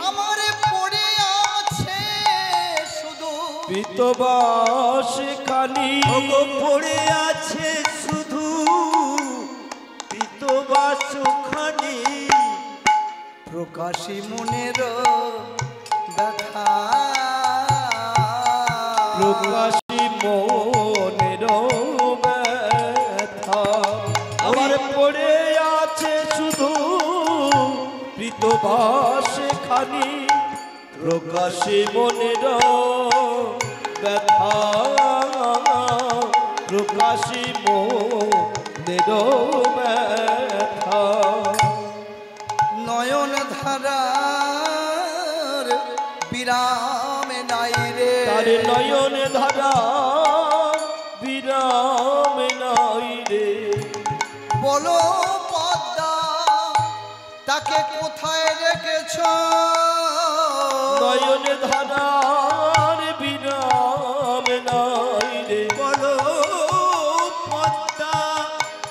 আমার পড়ে আছে শুধু প্রীতবাস খানি ওগো পড়ে আছে শুধু পিতবাসখানি প্রকাশী মনের ব্যথা প্রকাশী মনের ব্যথা আমার পড়ে আছে শুধু প্রীতবাস খানি প্রকাশী মনের ব্যথা প্রকাশী মনের ব্যথা নয়ন ধারার বিরাম নাই রে তার নয়ন ধারা বিরাম নাই রে বলো পদ্মা তাকে কোথায় রেখেছ নয়ন ধারার বিরাম নাই রে বলো পদ্মা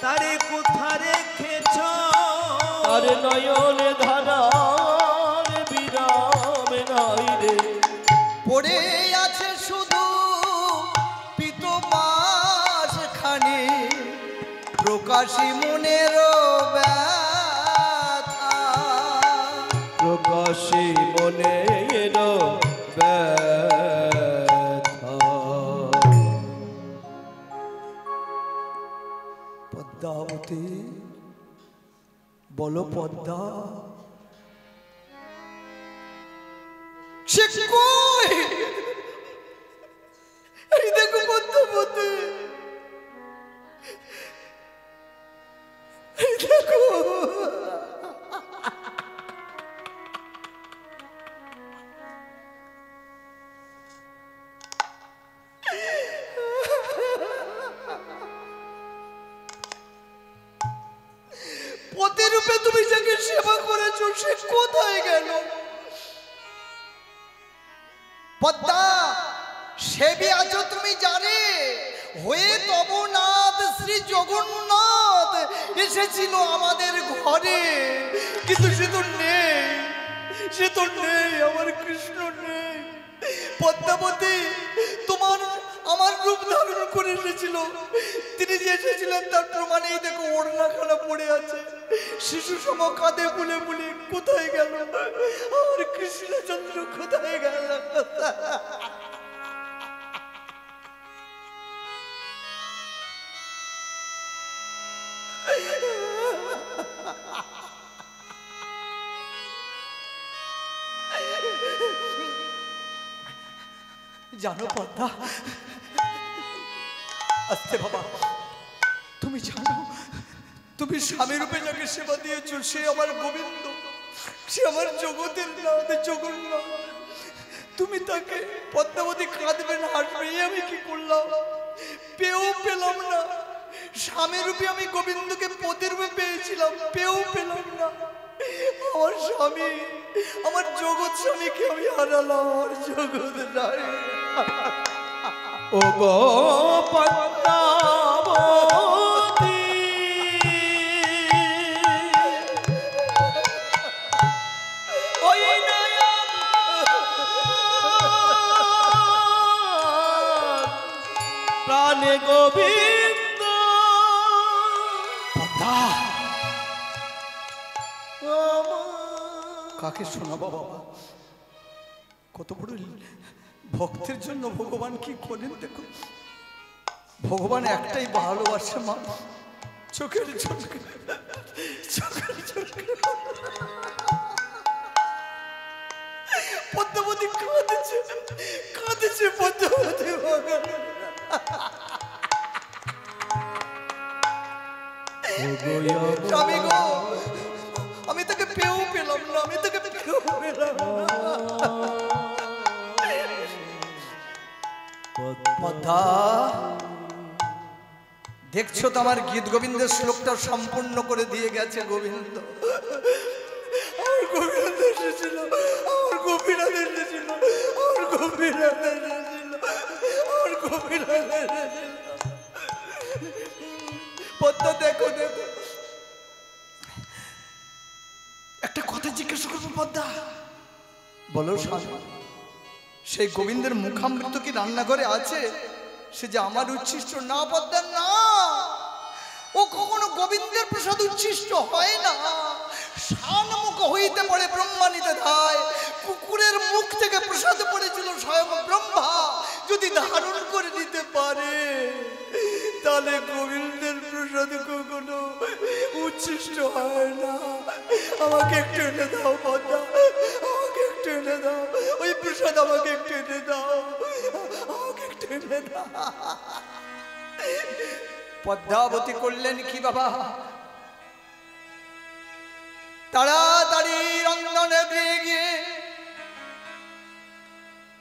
তারে কোথা রেখেছ আর নয়ন ধারার বিরাম নাই রে পড়ে আছে শুধু পিতমাস খানি প্রকাশী মনের ব্যথা প্রকাশী মনের ব্যথা পদ্মাবতী বলো পদ্মা সে কই এই দেখো পদ্মাবতী এই দেখো প্রতিরূপে তুমি যাকে সেবা করেছো সে কোথায় গেল পদ্মা সেবি আছো তুমি জানে হয়ে তবনাথ শ্রী জগন্নাথ এসেছিল আমাদের ঘরে কিন্তু সে তো নেই আমার কৃষ্ণ নেই পদ্মাবতী তোমার আমার রূপ ধারণ করে এসেছিল তিনি যে এসেছিলেন তার প্রমাণেই দেখো ওড়নাখানা পড়ে আছে শিশু সম কাঁধে বলে বলে কোথায় গেল আমার কৃষ্ণচন্দ্র কোথায় গেল জানো পদ্মা আস্তে বাবা তুমি জানো তুমি স্বামী রূপে যাকে সেবা দিয়েছো সে আমার গোবিন্দ সে আমার জগতের নাথ জগন্নাথ তুমি তাকে পদ্মাবতী কাঁদবে না হাসবে আমি কি করলাম পেও পেলাম না স্বামী রূপে আমি গোবিন্দকে পতি রূপে পেয়েছিলাম পেও পেলাম না আমার স্বামী আমার জগৎ স্বামীকে আমি হারালাম আমার জগৎ নাই ও গো পদ্মাবতী ওই নয়ন প্রাণে গোবিন্দ পদ্মা কাকে শোনাবো বাবা কত বড় ভক্তের জন্য ভগবান কি করেন দেখো ভগবান একটাই ভালোবাসে মা চোখের চোখে পদ্মাবতী কাঁদেছে পদ্মাবতী স্বামী গো আমি তাকে পেয়েও পেলাম না আমি তাকে পেয়েও পেলাম পদ্মা দেখছো তো আমার গীত গোবিন্দের শ্লোকটা সম্পূর্ণ করে দিয়ে গেছে গোবিন্দ আমার গোবিন্দ এসেছিল আমার গোপীনাথ এসেছিল আমার গোপীনাথ এসেছিল আমার গোপীনাথ এসেছিল পদ্মা দেখো দেখো একটা কথা জিজ্ঞেস করবো পদ্মা বলো স্বামী সেই গোবিন্দের মুখামৃত কি রান্নাঘরে আছে সে যে আমার উচ্ছিষ্ট না পদ্মা না ও কখনো গোবিন্দের প্রসাদ উচ্ছিষ্ট হয় না শানমুখ হইতে পড়ে ব্রহ্মানিতে ধায় কুকুরের মুখ থেকে প্রসাদ পড়েছিল স্বয়ং ব্রহ্মা যদি ধারণ করে নিতে পারে তাহলে গোবিন্দের প্রসাদ কখনো উচ্ছিষ্ট হয় না আমাকে একটু এনে দাও পদ্মা আমাকে একটু এনে দাও ওই প্রসাদ আমাকে একটু এনে দাও আমাকে নেবে না। পদ্মাবতী করলেন কি বাবা, তাড়াতাড়ি রন্ধনে দিয়ে গিয়ে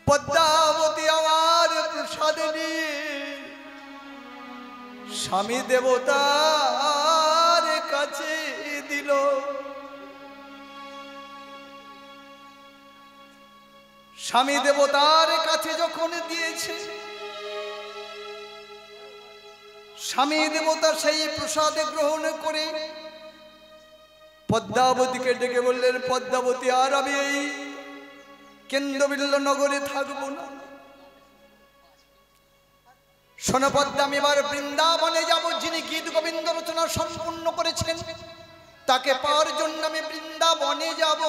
পদ্মাবতী আমার প্রসাদ নিয়ে স্বামী দেবতার কাছে দিল। স্বামী দেবতার কাছে যখন দিয়েছে, স্বামী দেবতা সেই প্রসাদ গ্রহণ করে পদ্মাবতীকে ডেকে বললেন, পদ্মাবতী আর আমি এই কেন্দ্রবিল্ল নগরে থাকবো না। শোনো পদ্মা, আমি এবার বৃন্দাবনে যাব। যিনি গীত গোবিন্দ রচনা সম্পূর্ণ করেছেন তাকে পাওয়ার জন্য আমি বৃন্দাবনে যাব।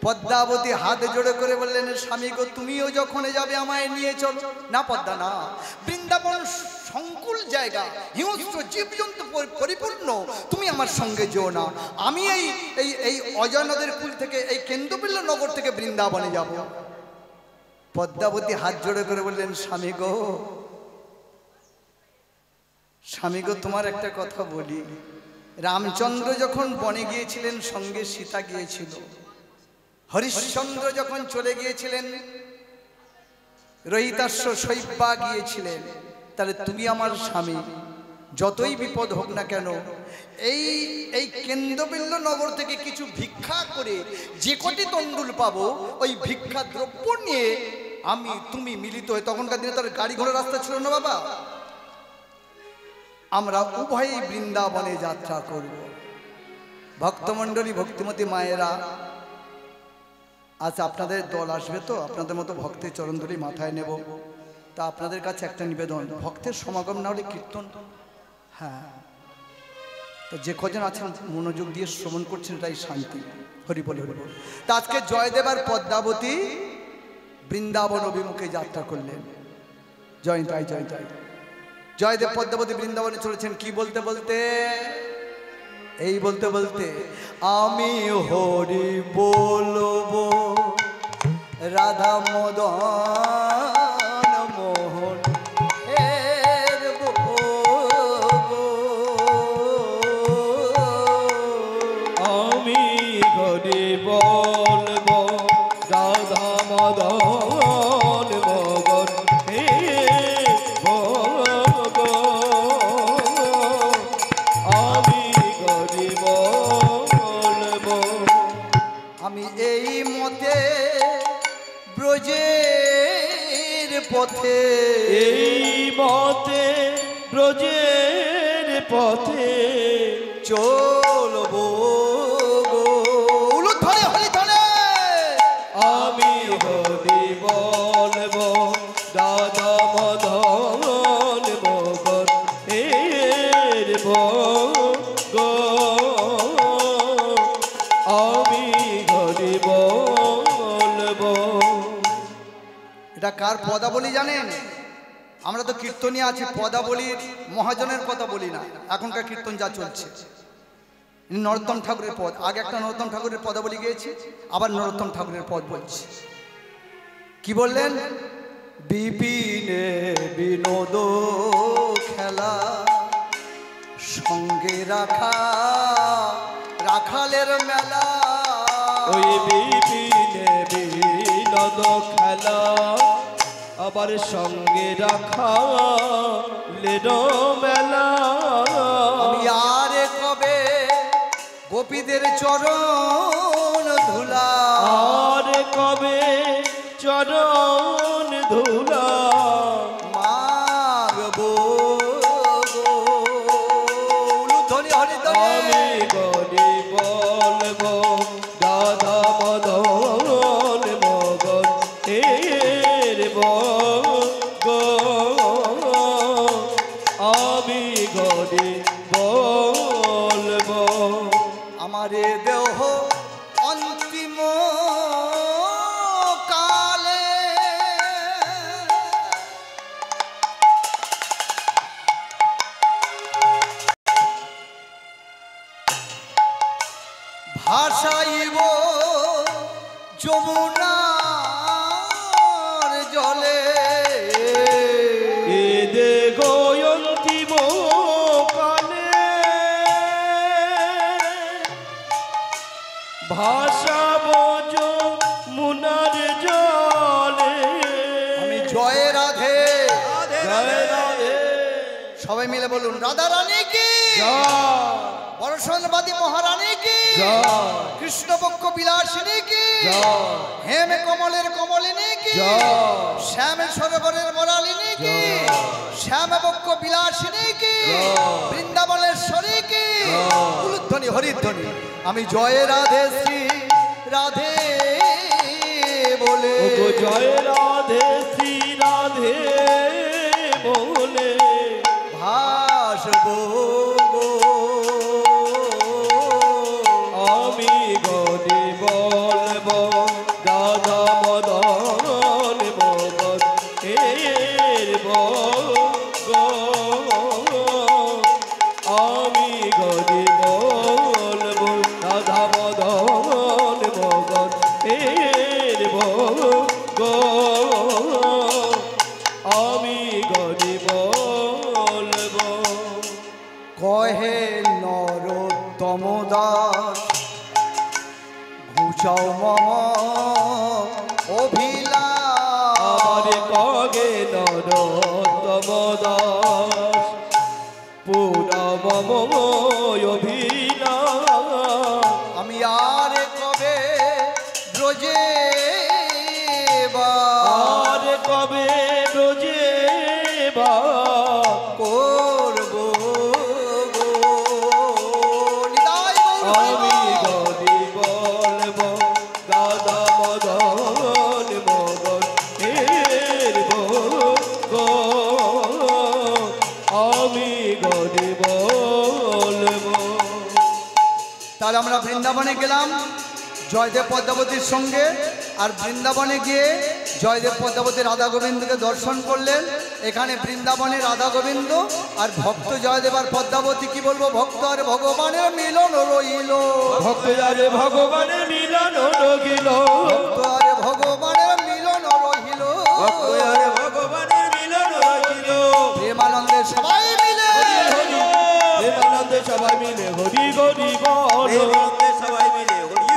পদ্মাবতী হাত জোড়ে করে বললেন, স্বামী গো তুমিও যখন যাবে আমায় নিয়ে চলো। না পদ্মা না, বৃন্দাবন সংকুল জায়গা, হিংস্র জীবজন্তু পরিপূর্ণ, তুমি আমার সঙ্গে যেও না। আমি এই এই এই অজয় নদের কুল থেকে, এই কেন্দ্রবিল্ল নগর থেকে বৃন্দাবনে যাব। পদ্মাবতী হাত জোড়ে করে বললেন, স্বামী গো, স্বামী গো তোমার একটা কথা বলি। রামচন্দ্র যখন বনে গিয়েছিলেন সঙ্গে সীতা গিয়েছিল, হরিশ্চন্দ্র যখন চলে গিয়েছিলেন রহিতাশ্ব শৈব্যা গিয়েছিলেন, তাহলে তুমি আমার স্বামী, যতই বিপদ হোক না কেন এই এই কেন্দ্রবিল্ল নগর থেকে কিছু ভিক্ষা করে যে কটি তণ্ডুল পাবো, ওই ভিক্ষা দ্রব্য নিয়ে আমি তুমি মিলিত হয়ে, তখনকার দিনে তার গাড়ি ঘোড়া রাস্তা ছিল না বাবা, আমরা উভয়ই বৃন্দাবনে যাত্রা করব। ভক্তমণ্ডলী, ভক্তিমতী মায়েরা, আজ আপনাদের দল আসবে তো, আপনাদের মতো ভক্তের চরণ ধরে মাথায় নেব। তা আপনাদের কাছে একটা নিবেদন, ভক্তের সমাগম না হলে কীর্তন, হ্যাঁ, তো যে কজন আছেন মনোযোগ দিয়ে শ্রবণ করছেন এটাই শান্তি। হরি বল, হরি বল। তা আজকে জয়দেব আর পদ্মাবতী বৃন্দাবন অভিমুখে যাত্রা করলেন। জয় তাই, জয় তাই। জয়দেব পদ্মাবতী বৃন্দাবনে চলেছেন কি বলতে বলতে, এই বলতে বলতে, আমি হরি বলবো রাধা মদন মোহন এর আমি হরি বলবো রাধা মদন মোহন হে আমি হরি বলবো। আমি এই মতে ব্রজের পথে, এই মতে ব্রজের পথে চলবো গো। উলুধ্বনি, হরিধ্বনি। আমি হরি বলবো রাধা মদন মোহন এর ভোগ, আমি হরি বলবো। এটা কার পদাবলী জানেন? আমরা তো কীর্তনী আছি, পদাবলীর মহাজনের কথা বলি না। এখনকার কীর্তন যা চলছে, নরোত্তম ঠাকুরের পদ। আগে একটা নরোত্তম ঠাকুরের পদাবলী গিয়েছি, আবার নরোত্তম ঠাকুরের পদ বলছি। কি বললেন? বিপিনে বিনোদ খেলা সঙ্গে রাখা রাখালের মেলা। ওই বিপিনে বিনোদ খেলা আবার সঙ্গে রাখা লেনো মেলা। আমি আরে কবে গোপীদের চরণ ধুলা, আর কবে চরণ ধুলা মাগবো গো। উলুধ্বনি, হরিধ্বনি। আমি গরি বলবো রাধা মদন মগন এর ভোগ, আমি গরি বলবো। আমারে দেহ অন্তিম কালে ভাসাইব যমুনার জলে। সবাই মিলে বলুন রাধা রানী কি, জয় বরসনবাদী মহারানী কি, জয় কৃষ্ণপক্ষ বিলাসিনী কি, জয় হেম কমলের কমলিনী কি, জয় শ্যাম সরোবরের মরালিনী কি, শ্যামপক্ষ বিলাসিনী কি, বৃন্দাবনেশ্বরী কি, উলুধ্বনি হরিধ্বনি। আমি জয় রাধে শ্রী রাধে বলে, ওগো জয় রাধে শ্রী রাধে বলে ভাসবো গো। আমি গদি বলবো রাধা মদন মোহন এর গো। আমি গদি বলবো রাধা মদন মোহন এর গো। আমি গদি বলবো। কহে নরোত্তম দাস ঘুচাও মম অভিলাষ। আমার কগে নরোত্তম দাস পুরা মম অভিলাষ। আমি আর কবে ব্রজে আর কবে রোজে বা করব গো। নিতাই গৌর আমি হরিবল। গদি বলবো দাদা মদন মদন এর গো। আমি গদি বলবো। তাহলে আমরা বৃন্দাবনে গেলাম জয়দেব পদ্মাবতীর সঙ্গে, আর বৃন্দাবনে গিয়ে জয়দেব পদ্মাবতী রাধা গোবিন্দকে দর্শন করলেন। এখানে বৃন্দাবনে রাধা গোবিন্দ আর ভক্ত জয়দেব আর পদ্মাবতী, কি বলবো, ভক্ত আর ভগবানের মিলন রইল, ভক্ত যারে ভগবানের মিলন রহিল, ভক্ত আর ভগবানের মিলন রহিল, ভক্ত আর ভগবানের মিলন রহিল। প্রেমানন্দে সবাই মিলে প্রেমানন্দে সবাই মিলে হরি হরি বল। প্রেমানন্দে সবাই মিলে হরি